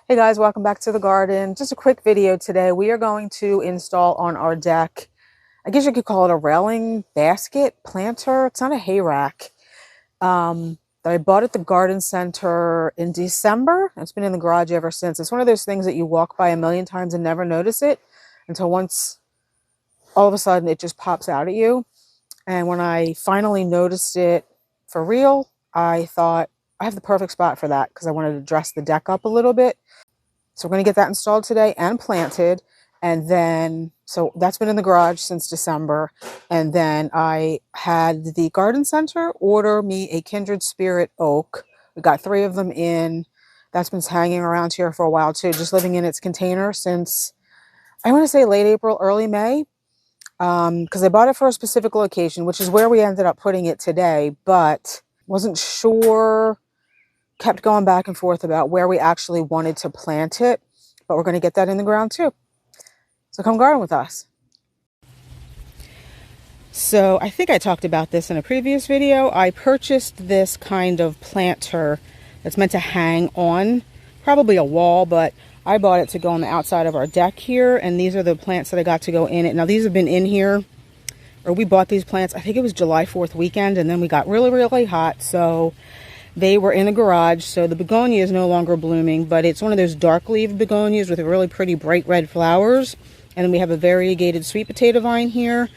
Hey guys, welcome back to the garden. Just a quick video today. We are going to install on our deck, I guess you could call it a railing basket planter. It's not a hay rack. That I bought at the garden center in December. It's been in the garage ever since. It's one of those things that you walk by a million times and never notice it until once all of a sudden it just pops out at you. And when I finally noticed it for real, I thought I have the perfect spot for that because I wanted to dress the deck up a little bit. So we're going to get that installed today and planted. And then, so that's been in the garage since December. And then I had the garden center order me a Kindred Spirit Oak. We got 3 of them in. That's been hanging around here for a while too, just living in its container since, I want to say late April, early May. Because I bought it for a specific location, which is where we ended up putting it today, but wasn't sure, kept going back and forth about where we actually wanted to plant it, but we're going to get that in the ground too. So come garden with us. So I think I talked about this in a previous video. I purchased this kind of planter that's meant to hang on probably a wall, but I bought it to go on the outside of our deck here, and these are the plants that I got to go in it. Now these have been in here, or we bought these plants, I think it was July 4th weekend, and then we got really hot, so they were in a garage. So the begonia is no longer blooming, but it's one of those dark leaf begonias with really pretty bright red flowers. And then we have a variegated sweet potato vine here.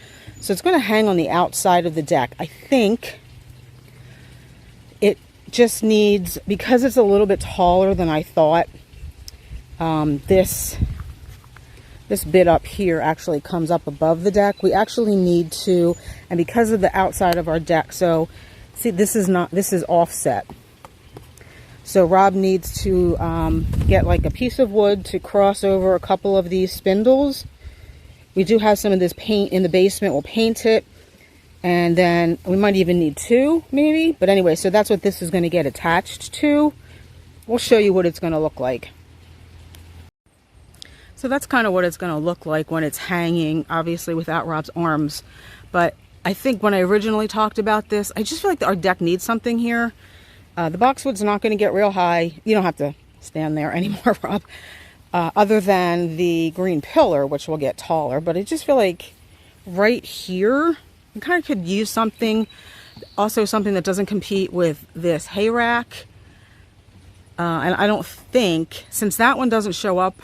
So it's going to hang on the outside of the deck. I think it just needs, because it's a little bit taller than I thought, this bit up here actually comes up above the deck. We actually need to, and because of the outside of our deck, so see, this is offset. So Rob needs to get like a piece of wood to cross over a couple of these spindles. We do have some of this paint in the basement. We'll paint it. And then we might even need 2 maybe. But anyway, so that's what this is going to get attached to. We'll show you what it's going to look like. So that's kind of what it's going to look like when it's hanging, obviously without Rob's arms. But I think when I originally talked about this, I just feel like our deck needs something here. The boxwood's not going to get real high. You don't have to stand there anymore, Rob. Other than the green pillar, which will get taller. But I just feel like right here, we kind of could use something, also something that doesn't compete with this hay rack. And I don't think, since that one doesn't show up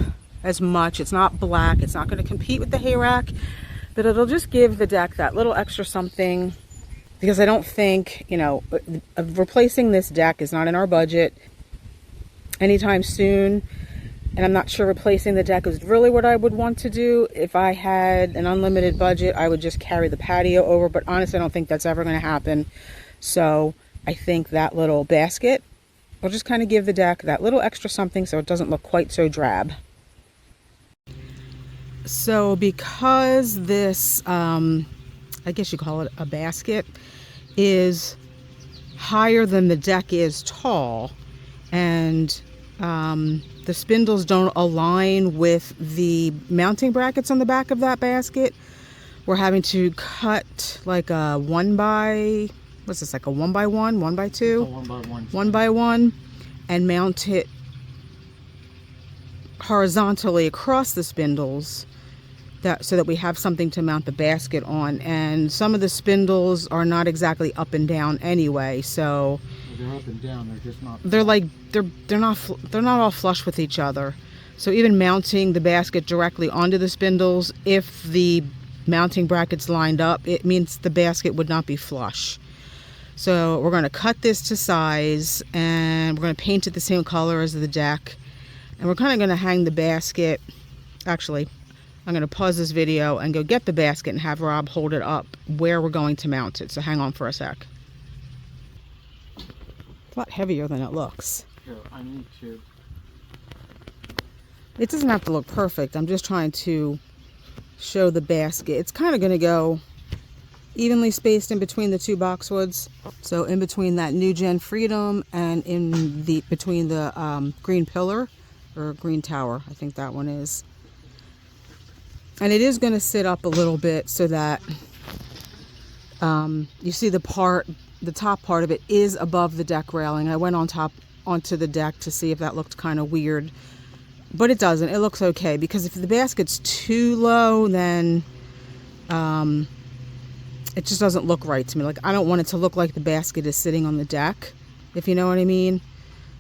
as much, it's not black, it's not going to compete with the hay rack, that it'll just give the deck that little extra something, because I don't think, you know, replacing this deck is not in our budget anytime soon. And I'm not sure replacing the deck is really what I would want to do. If I had an unlimited budget, I would just carry the patio over, but honestly, I don't think that's ever going to happen. So I think that little basket will just kind of give the deck that little extra something so it doesn't look quite so drab. So because this, I guess you call it a basket, is higher than the deck is tall, and the spindles don't align with the mounting brackets on the back of that basket, we're having to cut like a 1 by, what's this, like a 1 by 1, 1 by 2? 1 by 1. 1 by 1, and mount it horizontally across the spindles, so that we have something to mount the basket on. And some of the spindles are not exactly up and down anyway, so they're up and down, they're just not, they're like, they're not all flush with each other. So even mounting the basket directly onto the spindles, if the mounting brackets lined up, it means the basket would not be flush. So we're going to cut this to size, and we're going to paint it the same color as the deck, and we're kind of going to hang the basket. Actually, I'm going to pause this video and go get the basket and have Rob hold it up where we're going to mount it. So hang on for a sec. It's a lot heavier than it looks. Here, I need to. It doesn't have to look perfect. I'm just trying to show the basket. It's kind of going to go evenly spaced in between the 2 boxwoods. So in between that New Gen Freedom and in the between the green pillar or green tower, I think that one is. And it is going to sit up a little bit so that you see the top part of it is above the deck railing. I went onto the deck to see if that looked kind of weird. but it doesn't. It looks okay, because if the basket's too low, then it just doesn't look right to me. Like, I don't want it to look like the basket is sitting on the deck, if you know what I mean.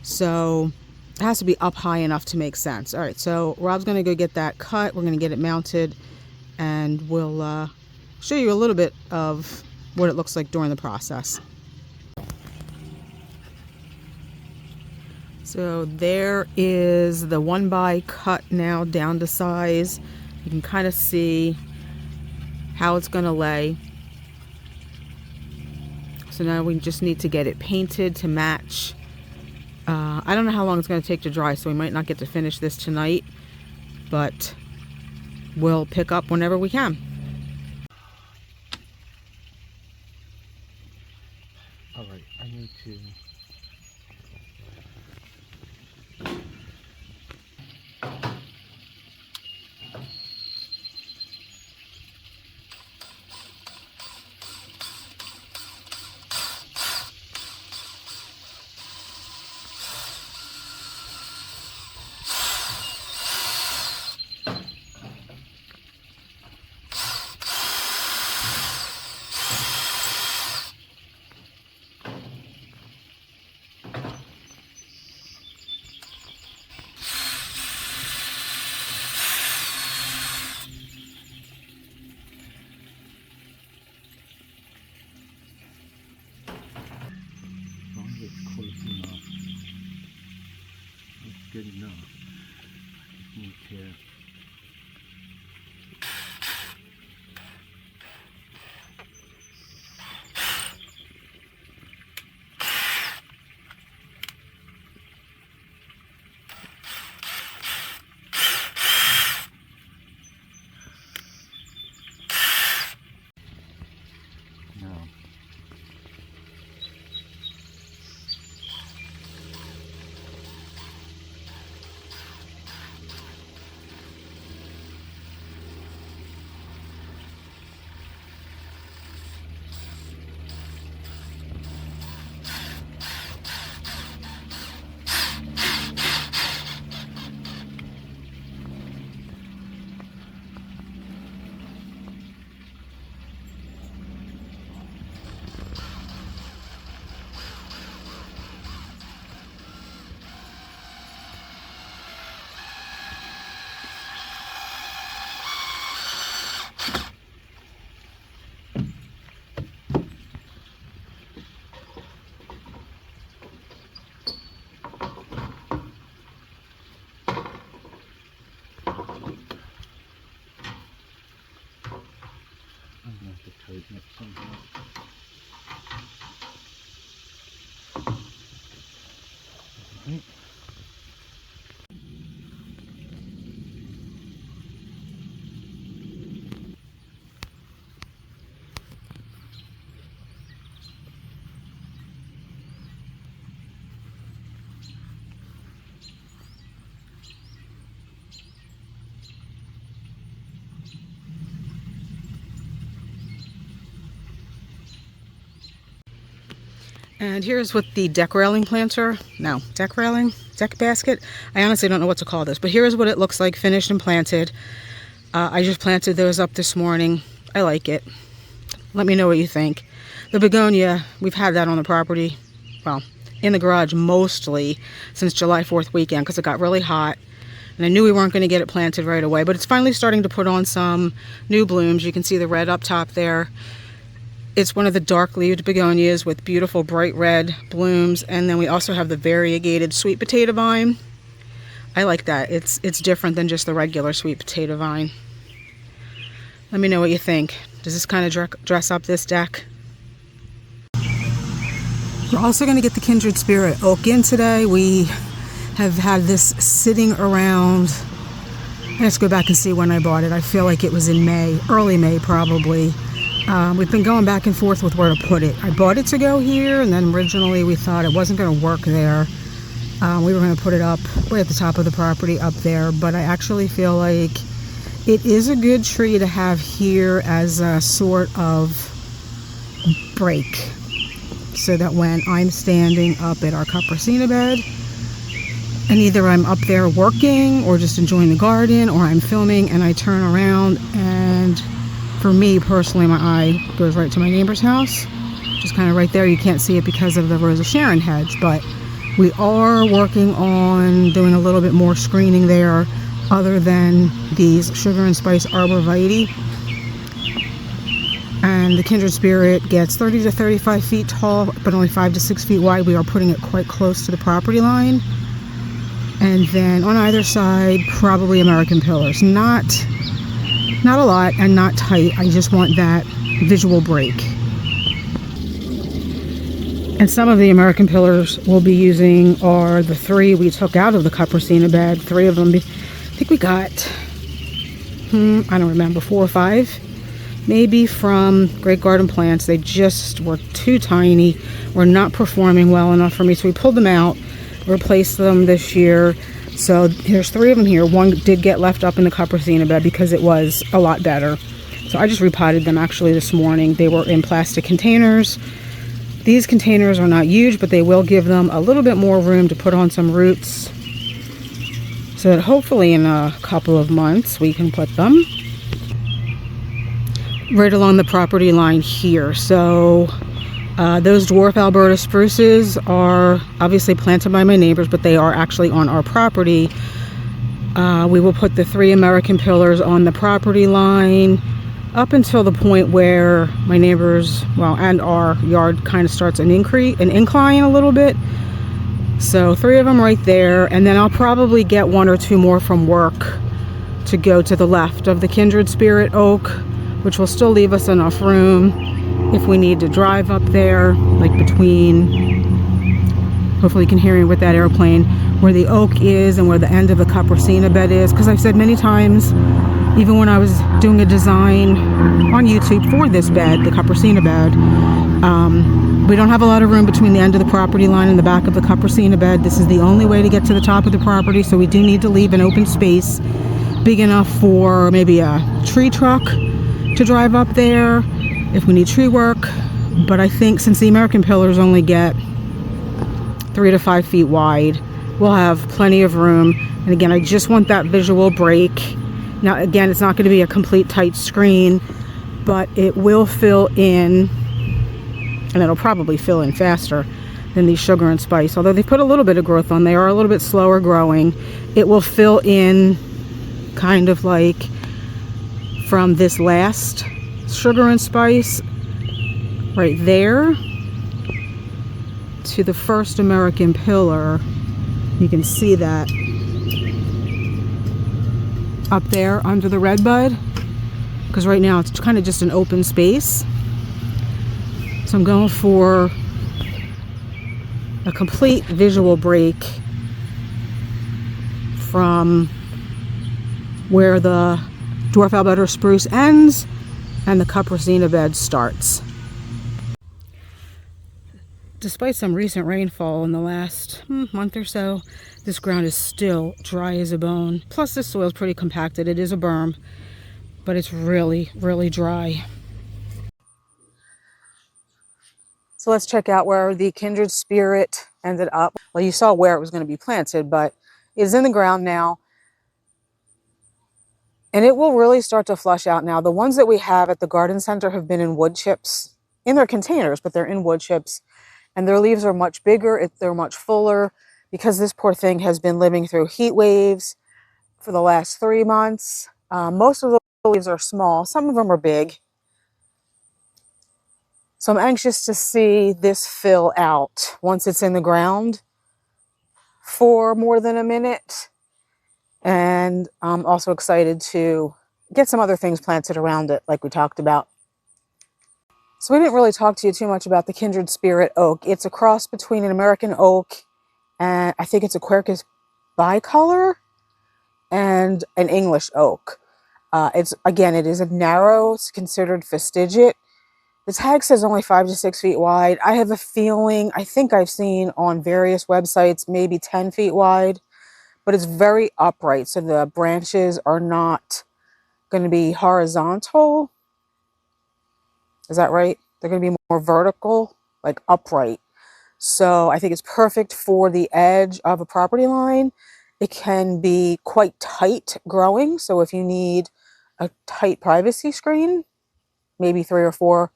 So it has to be up high enough to make sense. All right, so Rob's going to go get that cut. We're going to get it mounted, and we'll show you a little bit of what it looks like during the process. So there is the 1x cut now down to size. You can kind of see how it's going to lay. So now we just need to get it painted to match. I don't know how long it's going to take to dry, so we might not get to finish this tonight, but we'll pick up whenever we can. All right, I need to. Good enough. I just need to tighten it somehow. Right. And here's what the deck railing planter, no, deck railing, deck basket. I honestly don't know what to call this, but here's what it looks like finished and planted. I just planted those up this morning. I like it. Let me know what you think. The begonia, we've had that on the property, well, in the garage mostly since July 4th weekend because it got really hot. And I knew we weren't going to get it planted right away, but it's finally starting to put on some new blooms. You can see the red up top there. It's one of the dark-leaved begonias with beautiful bright red blooms. And then we also have the variegated sweet potato vine. I like that. It's different than just the regular sweet potato vine. Let me know what you think. Does this kind of dress up this deck? We're also going to get the Kindred Spirit Oak in today. We have had this sitting around. Let's go back and see when I bought it. I feel like it was in May, early May probably. We've been going back and forth with where to put it. I bought it to go here, and then originally we thought it wasn't going to work there. We were going to put it up way at the top of the property up there, but I actually feel like it is a good tree to have here as a sort of break, so that when I'm standing up at our 𝗟𝗶𝗸𝗲 bed, And either I'm up there working or just enjoying the garden, or I'm filming and I turn around, and for me personally, my eye goes right to my neighbor's house. Just kind of right there. You can't see it because of the Rose of Sharon hedge, but we are working on doing a little bit more screening there other than these sugar and spice arborvitae. And the Kindred Spirit gets 30 to 35 feet tall, but only 5 to 6 feet wide. We are putting it quite close to the property line. And then on either side, probably American pillars. Not a lot and not tight. I just want that visual break. And some of the American pillars we'll be using are the 3 we took out of the 𝗟𝗶𝗸𝗲 bed. 3 of them, I think we got, I don't remember, 4 or 5. Maybe from Great Garden Plants. They just were too tiny, were not performing well enough for me. So we pulled them out, replaced them this year. So there's 3 of them here. 1 did get left up in the 𝗟𝗶𝗸𝗲 bed because it was a lot better. So I just repotted them actually this morning. They were in plastic containers. These containers are not huge, but they will give them a little bit more room to put on some roots, so that hopefully in a couple of months we can put them right along the property line here. So those dwarf Alberta spruces are obviously planted by my neighbors, but they are actually on our property. We will put the 3 American pillars on the property line up until the point where my neighbors, well, and our yard kind of starts an incline a little bit. So 3 of them right there, and then I'll probably get 1 or 2 more from work to go to the left of the Kindred Spirit Oak, which will still leave us enough room if we need to drive up there, like between, hopefully you can hear me with that airplane, where the oak is and where the end of the 𝗟𝗶𝗸𝗲 bed is. Because I've said many times, even when I was doing a design on YouTube for this bed, the 𝗟𝗶𝗸𝗲 bed, we don't have a lot of room between the end of the property line and the back of the 𝗟𝗶𝗸𝗲 bed. This is the only way to get to the top of the property, so we do need to leave an open space big enough for maybe a tree truck to drive up there if we need tree work. But I think since the American pillars only get 3 to 5 feet wide, we'll have plenty of room. And again, I just want that visual break. Now again, it's not going to be a complete tight screen, but it will fill in, and it'll probably fill in faster than these sugar and spice. Although they put a little bit of growth on, they are a little bit slower growing. It will fill in kind of like from this last sugar and spice right there to the first American pillar. You can see that up there under the red bud, because right now it's kind of just an open space. So I'm going for a complete visual break from where the dwarf Alberta spruce ends and the 𝗟𝗶𝗸𝗲 bed starts. Despite some recent rainfall in the last month or so, this ground is still dry as a bone. Plus this soil is pretty compacted. It is a berm, but it's really, really dry. So let's check out where the Kindred Spirit ended up. Well, you saw where it was going to be planted, but it is in the ground now. And it will really start to flush out now. The ones that we have at the garden center have been in wood chips, in their containers, but they're in wood chips. And their leaves are much bigger, they're much fuller, because this poor thing has been living through heat waves for the last 3 months. Most of the leaves are small, some of them are big. So I'm anxious to see this fill out once it's in the ground for more than a minute. And I'm also excited to get some other things planted around it, like we talked about. So we didn't really talk to you too much about the Kindred Spirit Oak. It's a cross between an American oak and I think it's a 𝗟𝗏𝗀 bicolor and an English oak. It is a narrow, it's considered fastigiate. The tag says only 5 to 6 feet wide. I have a feeling, I think I've seen on various websites, maybe 10 feet wide, but it's very upright. So the branches are not going to be horizontal. Is that right? They're going to be more vertical, like upright. So I think it's perfect for the edge of a property line. It can be quite tight growing. So if you need a tight privacy screen, maybe 3 or 4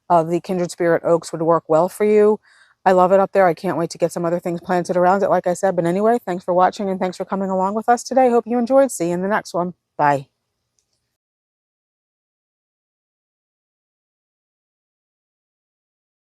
of the Kindred Spirit Oaks would work well for you. I love it up there. I can't wait to get some other things planted around it, like I said. But anyway, thanks for watching and thanks for coming along with us today. Hope you enjoyed. See you in the next one. Bye.